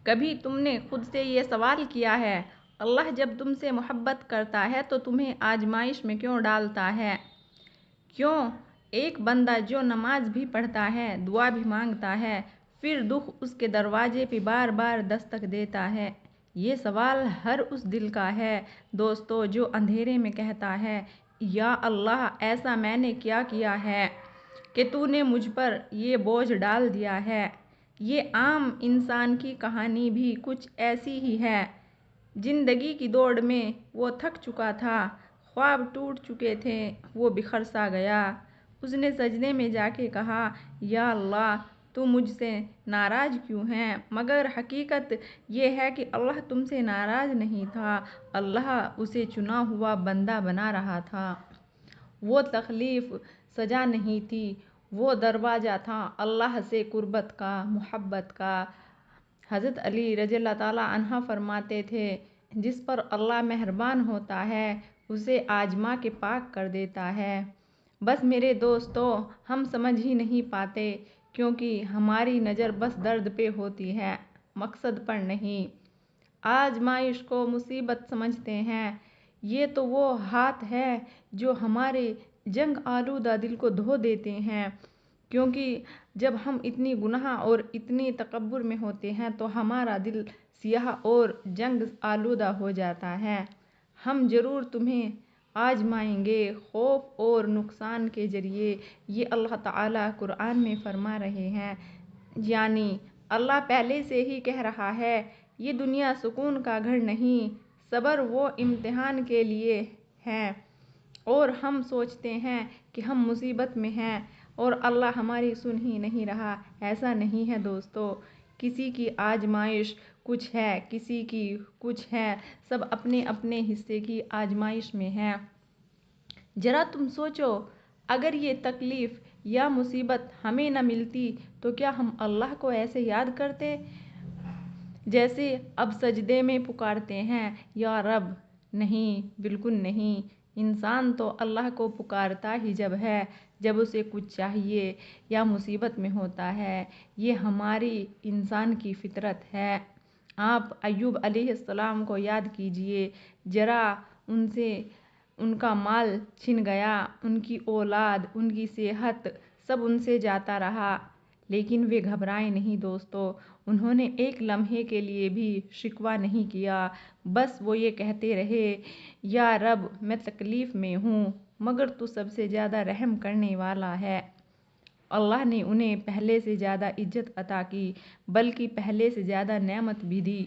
کبھی تم نے خود سے یہ سوال کیا ہے، اللہ جب تم سے محبت کرتا ہے تو تمہیں آزمائش میں کیوں ڈالتا ہے؟ کیوں ایک بندہ جو نماز بھی پڑھتا ہے، دعا بھی مانگتا ہے، پھر دکھ اس کے دروازے پہ بار بار دستک دیتا ہے؟ یہ سوال ہر اس دل کا ہے دوستو جو اندھیرے میں کہتا ہے، یا اللہ ایسا میں نے کیا کیا ہے کہ تو نے مجھ پر یہ بوجھ ڈال دیا ہے۔ یہ عام انسان کی کہانی بھی کچھ ایسی ہی ہے۔ زندگی کی دوڑ میں وہ تھک چکا تھا، خواب ٹوٹ چکے تھے، وہ بکھر سا گیا۔ اس نے سجدے میں جا کے کہا، یا اللہ تو مجھ سے ناراض کیوں ہے؟ مگر حقیقت یہ ہے کہ اللہ تم سے ناراض نہیں تھا، اللہ اسے چنا ہوا بندہ بنا رہا تھا۔ وہ تکلیف سزا نہیں تھی، وہ دروازہ تھا اللہ سے قربت کا، محبت کا۔ حضرت علی رضی اللہ تعالیٰ عنہ فرماتے تھے، جس پر اللہ مہربان ہوتا ہے اسے آزما کے پاک کر دیتا ہے۔ بس میرے دوستو ہم سمجھ ہی نہیں پاتے کیونکہ ہماری نظر بس درد پہ ہوتی ہے، مقصد پر نہیں۔ آزمائش کو مصیبت سمجھتے ہیں، یہ تو وہ ہاتھ ہے جو ہمارے جنگ آلودہ دل کو دھو دیتے ہیں، کیونکہ جب ہم اتنی گناہ اور اتنی تکبر میں ہوتے ہیں تو ہمارا دل سیاہ اور جنگ آلودہ ہو جاتا ہے۔ ہم ضرور تمہیں آزمائیں گے خوف اور نقصان کے ذریعے، یہ اللہ تعالیٰ قرآن میں فرما رہے ہیں۔ یعنی اللہ پہلے سے ہی کہہ رہا ہے، یہ دنیا سکون کا گھر نہیں، صبر وہ امتحان کے لیے ہے۔ اور ہم سوچتے ہیں کہ ہم مصیبت میں ہیں اور اللہ ہماری سن ہی نہیں رہا، ایسا نہیں ہے دوستو۔ کسی کی آزمائش کچھ ہے، کسی کی کچھ ہے، سب اپنے اپنے حصے کی آزمائش میں ہیں۔ ذرا تم سوچو، اگر یہ تکلیف یا مصیبت ہمیں نہ ملتی تو کیا ہم اللہ کو ایسے یاد کرتے جیسے اب سجدے میں پکارتے ہیں، یا رب؟ نہیں، بالکل نہیں۔ انسان تو اللہ کو پکارتا ہی جب اسے کچھ چاہیے یا مصیبت میں ہوتا ہے، یہ ہماری انسان کی فطرت ہے۔ آپ ایوب علیہ السلام کو یاد کیجئے، ذرا ان سے ان کا مال چھن گیا، ان کی اولاد، ان کی صحت، سب ان سے جاتا رہا، لیکن وہ گھبرائے نہیں دوستو۔ انہوں نے ایک لمحے کے لیے بھی شکوہ نہیں کیا، بس وہ یہ کہتے رہے، یا رب میں تکلیف میں ہوں مگر تو سب سے زیادہ رحم کرنے والا ہے۔ اللہ نے انہیں پہلے سے زیادہ عزت عطا کی، بلکہ پہلے سے زیادہ نعمت بھی دی۔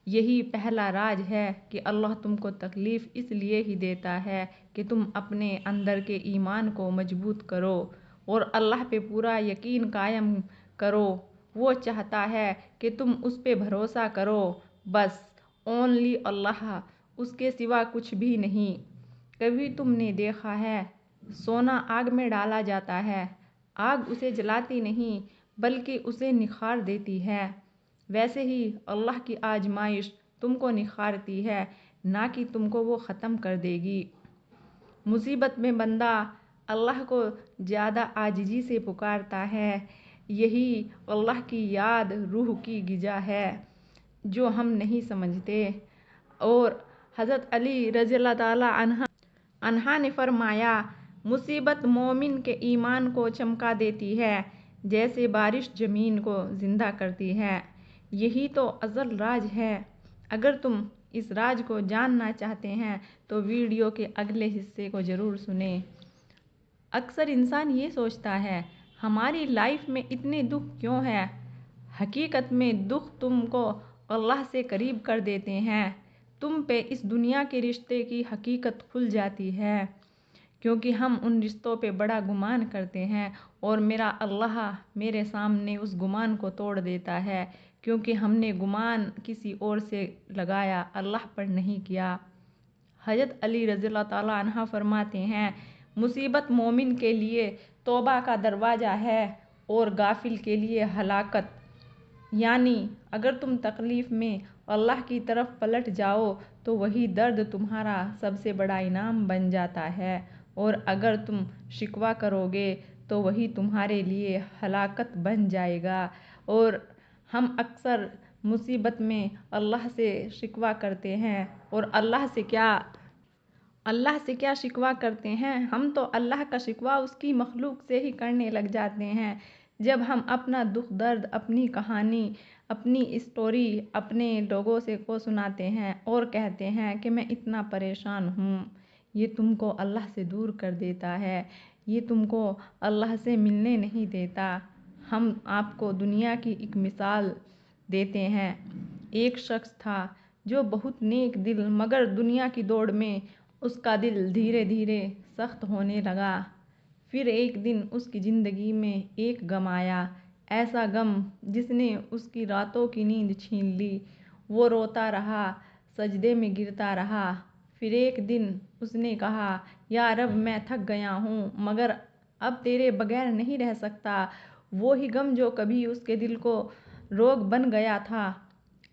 یہی پہلا راز ہے کہ اللہ تم کو تکلیف اس لیے ہی دیتا ہے کہ تم اپنے اندر کے ایمان کو مضبوط کرو اور اللہ پہ پورا یقین قائم کرو۔ وہ چاہتا ہے کہ تم اس پہ بھروسہ کرو، بس اونلی اللہ، اس کے سوا کچھ بھی نہیں۔ کبھی تم نے دیکھا ہے سونا آگ میں ڈالا جاتا ہے، آگ اسے جلاتی نہیں بلکہ اسے نکھار دیتی ہے، ویسے ہی اللہ کی آزمائش تم کو نکھارتی ہے، نہ کہ تم کو وہ ختم کر دے گی۔ مصیبت میں بندہ اللہ کو زیادہ عاجزی سے پکارتا ہے، یہی اللہ کی یاد روح کی غذا ہے جو ہم نہیں سمجھتے۔ اور حضرت علی رضی اللہ تعالیٰ عنہ نے فرمایا، مصیبت مومن کے ایمان کو چمکا دیتی ہے جیسے بارش زمین کو زندہ کرتی ہے۔ یہی تو اصل راز ہے۔ اگر تم اس راز کو جاننا چاہتے ہیں تو ویڈیو کے اگلے حصے کو ضرور سنیں۔ اکثر انسان یہ سوچتا ہے، ہماری لائف میں اتنے دکھ کیوں ہیں؟ حقیقت میں دکھ تم کو اللہ سے قریب کر دیتے ہیں، تم پہ اس دنیا کے رشتے کی حقیقت کھل جاتی ہے، کیونکہ ہم ان رشتوں پہ بڑا گمان کرتے ہیں اور میرا اللہ میرے سامنے اس گمان کو توڑ دیتا ہے، کیونکہ ہم نے گمان کسی اور سے لگایا، اللہ پر نہیں کیا۔ حضرت علی رضی اللہ تعالیٰ عنہ فرماتے ہیں، مصیبت مومن کے لیے توبہ کا دروازہ ہے اور غافل کے لیے ہلاکت۔ یعنی اگر تم تکلیف میں اللہ کی طرف پلٹ جاؤ تو وہی درد تمہارا سب سے بڑا انعام بن جاتا ہے، اور اگر تم شکوہ کرو گے تو وہی تمہارے لیے ہلاکت بن جائے گا۔ اور ہم اکثر مصیبت میں اللہ سے شکوہ کرتے ہیں، اور اللہ سے کیا شکوہ کرتے ہیں؟ ہم تو اللہ کا شکوہ اس کی مخلوق سے ہی کرنے لگ جاتے ہیں۔ جب ہم اپنا دکھ درد، اپنی کہانی، اپنی اسٹوری اپنے لوگوں کو سناتے ہیں اور کہتے ہیں کہ میں اتنا پریشان ہوں، یہ تم کو اللہ سے دور کر دیتا ہے، یہ تم کو اللہ سے ملنے نہیں دیتا۔ ہم آپ کو دنیا کی ایک مثال دیتے ہیں۔ ایک شخص تھا جو بہت نیک دل، مگر دنیا کی دوڑ میں اس کا دل دھیرے دھیرے سخت ہونے لگا۔ پھر ایک دن اس کی زندگی میں ایک غم آیا، ایسا غم جس نے اس کی راتوں کی نیند چھین لی۔ وہ روتا رہا، سجدے میں گرتا رہا۔ پھر ایک دن اس نے کہا، یا رب، میں تھک گیا ہوں، مگر اب تیرے بغیر نہیں رہ سکتا۔ وہی غم جو کبھی اس کے دل کو روگ بن گیا تھا،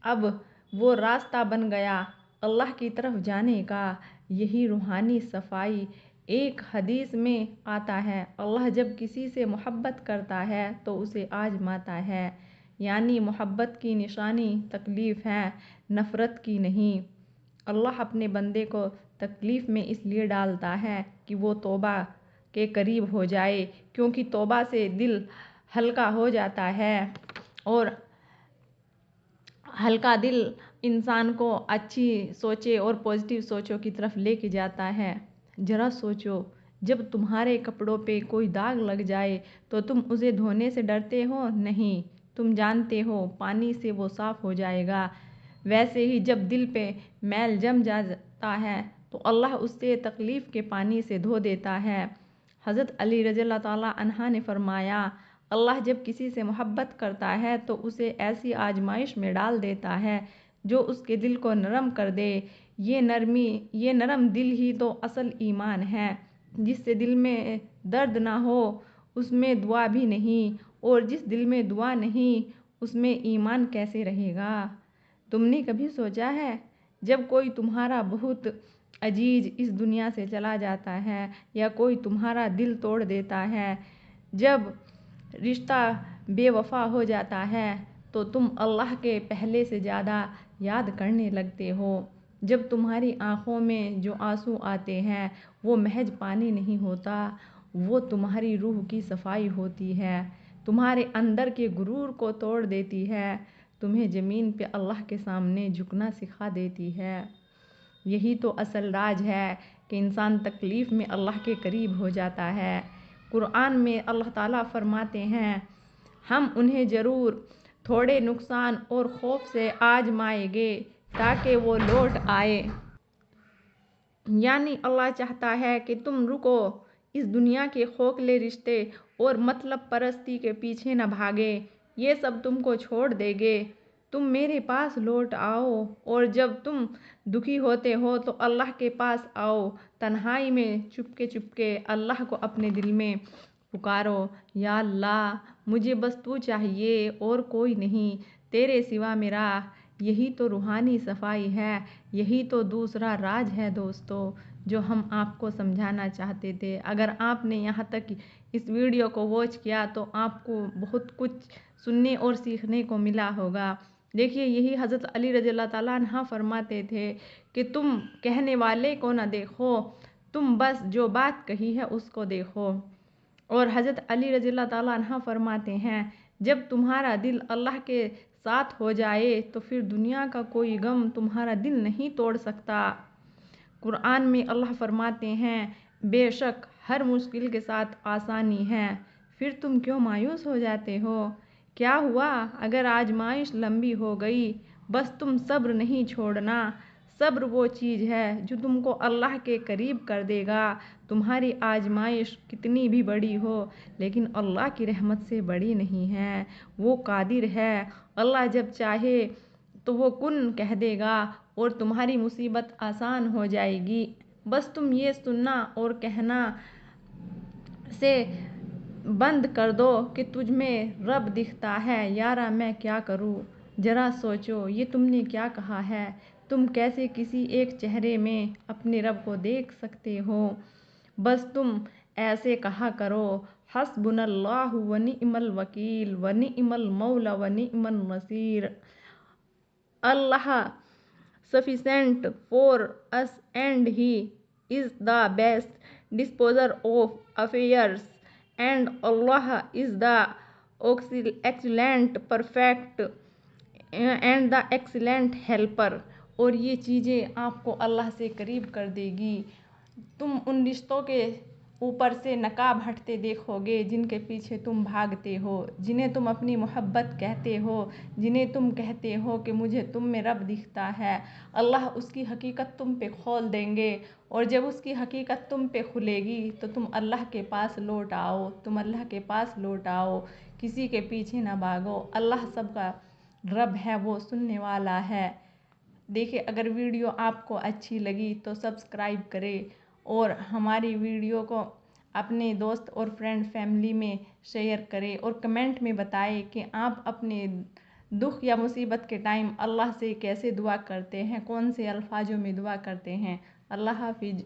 اب وہ راستہ بن گیا اللہ کی طرف جانے کا۔ یہی روحانی صفائی۔ ایک حدیث میں آتا ہے، اللہ جب کسی سے محبت کرتا ہے تو اسے آزماتا ہے، یعنی محبت کی نشانی تکلیف ہے، نفرت کی نہیں۔ اللہ اپنے بندے کو تکلیف میں اس لیے ڈالتا ہے کہ وہ توبہ کے قریب ہو جائے، کیونکہ توبہ سے دل ہلکا ہو جاتا ہے، اور ہلکا دل انسان کو اچھی سوچیں اور پازیٹیو سوچوں کی طرف لے کے جاتا ہے۔ ذرا سوچو، جب تمہارے کپڑوں پہ کوئی داغ لگ جائے تو تم اسے دھونے سے ڈرتے ہو؟ نہیں، تم جانتے ہو پانی سے وہ صاف ہو جائے گا۔ ویسے ہی جب دل پہ میل جم جاتا ہے تو اللہ اسے تکلیف کے پانی سے دھو دیتا ہے۔ حضرت علی رضی اللہ تعالیٰ عنہ نے فرمایا، اللہ جب کسی سے محبت کرتا ہے تو اسے ایسی آزمائش میں ڈال دیتا ہے جو اس کے دل کو نرم کر دے۔ یہ نرم دل ہی تو اصل ایمان ہے۔ جس سے دل میں درد نہ ہو اس میں دعا بھی نہیں، اور جس دل میں دعا نہیں اس میں ایمان کیسے رہے گا؟ تم نے کبھی سوچا ہے، جب کوئی تمہارا بہت عزیز اس دنیا سے چلا جاتا ہے یا کوئی تمہارا دل توڑ دیتا ہے، جب رشتہ بے وفا ہو جاتا ہے تو تم اللہ کے پہلے سے زیادہ یاد کرنے لگتے ہو۔ جب تمہاری آنکھوں میں جو آنسو آتے ہیں وہ محض پانی نہیں ہوتا، وہ تمہاری روح کی صفائی ہوتی ہے، تمہارے اندر کے غرور کو توڑ دیتی ہے، تمہیں زمین پہ اللہ کے سامنے جھکنا سکھا دیتی ہے۔ یہی تو اصل راز ہے کہ انسان تکلیف میں اللہ کے قریب ہو جاتا ہے۔ قرآن میں اللہ تعالیٰ فرماتے ہیں، ہم انہیں ضرور تھوڑے نقصان اور خوف سے آزمائیں گے تاکہ وہ لوٹ آئے۔ یعنی اللہ چاہتا ہے کہ تم رکو، اس دنیا کے کھوکھلے رشتے اور مطلب پرستی کے پیچھے نہ بھاگے، یہ سب تم کو چھوڑ دیں گے، تم میرے پاس لوٹ آؤ، اور جب تم دکھی ہوتے ہو تو اللہ کے پاس آؤ، تنہائی میں چپکے اللہ کو اپنے دل میں پکارو، یا اللہ، مجھے بس تو چاہیے اور کوئی نہیں، تیرے سوا میرا۔ یہی تو روحانی صفائی ہے، یہی تو دوسرا راز ہے دوستو، جو ہم آپ کو سمجھانا چاہتے تھے۔ اگر آپ نے یہاں تک اس ویڈیو کو واچ کیا تو آپ کو بہت کچھ سننے اور سیکھنے کو ملا ہوگا۔ دیکھیے، یہی حضرت علی رضی اللہ تعالیٰ عنہ فرماتے تھے کہ تم کہنے والے کو نہ دیکھو، تم بس جو بات کہی ہے اس کو دیکھو۔ اور حضرت علی رضی اللہ تعالیٰ عنہ فرماتے ہیں، جب تمہارا دل اللہ کے ساتھ ہو جائے تو پھر دنیا کا کوئی غم تمہارا دل نہیں توڑ سکتا۔ قرآن میں اللہ فرماتے ہیں، بے شک ہر مشکل کے ساتھ آسانی ہے، پھر تم کیوں مایوس ہو جاتے ہو؟ کیا ہوا اگر آزمائش لمبی ہو گئی؟ بس تم صبر نہیں چھوڑنا۔ صبر وہ چیز ہے جو تم کو اللہ کے قریب کر دے گا۔ تمہاری آزمائش کتنی بھی بڑی ہو لیکن اللہ کی رحمت سے بڑی نہیں ہے، وہ قادر ہے۔ اللہ جب چاہے تو وہ کن کہہ دے گا اور تمہاری مصیبت آسان ہو جائے گی۔ بس تم یہ سننا اور کہنا سے بند کر دو کہ تجھ میں رب دکھتا ہے، یارا میں کیا کروں؟ ذرا سوچو، یہ تم نے کیا کہا ہے؟ تم کیسے کسی ایک چہرے میں اپنے رب کو دیکھ سکتے ہو؟ بس تم ایسے کہا کرو، حسبنا اللہ ونعم الوکیل ونعم ul-Mola ونعم النصیر۔ Allah sufficient for us and He is the best disposer of affairs and Allah is the excellent perfect and the excellent helper. اور یہ چیزیں آپ کو اللہ سے قریب کر دے گی. تم ان رشتوں کے اوپر سے نقاب ہٹتے دیکھو گے جن کے پیچھے تم بھاگتے ہو، جنہیں تم اپنی محبت کہتے ہو، جنہیں تم کہتے ہو کہ مجھے تم میں رب دکھتا ہے. اللہ اس کی حقیقت تم پہ کھول دیں گے اور جب اس کی حقیقت تم پہ کھلے گی تو تم اللہ کے پاس لوٹ آؤ، تم اللہ کے پاس لوٹ آؤ، کسی کے پیچھے نہ بھاگو. اللہ سب کا رب ہے، وہ سننے والا ہے. دیکھیں، اگر ویڈیو آپ کو اچھی لگی تو سبسکرائب کریں اور ہماری ویڈیو کو اپنے دوست اور فرینڈ فیملی میں شیئر کریں اور کمنٹ میں بتائیں کہ آپ اپنے دکھ یا مصیبت کے ٹائم اللہ سے کیسے دعا کرتے ہیں، کون سے الفاظوں میں دعا کرتے ہیں. اللہ حافظ.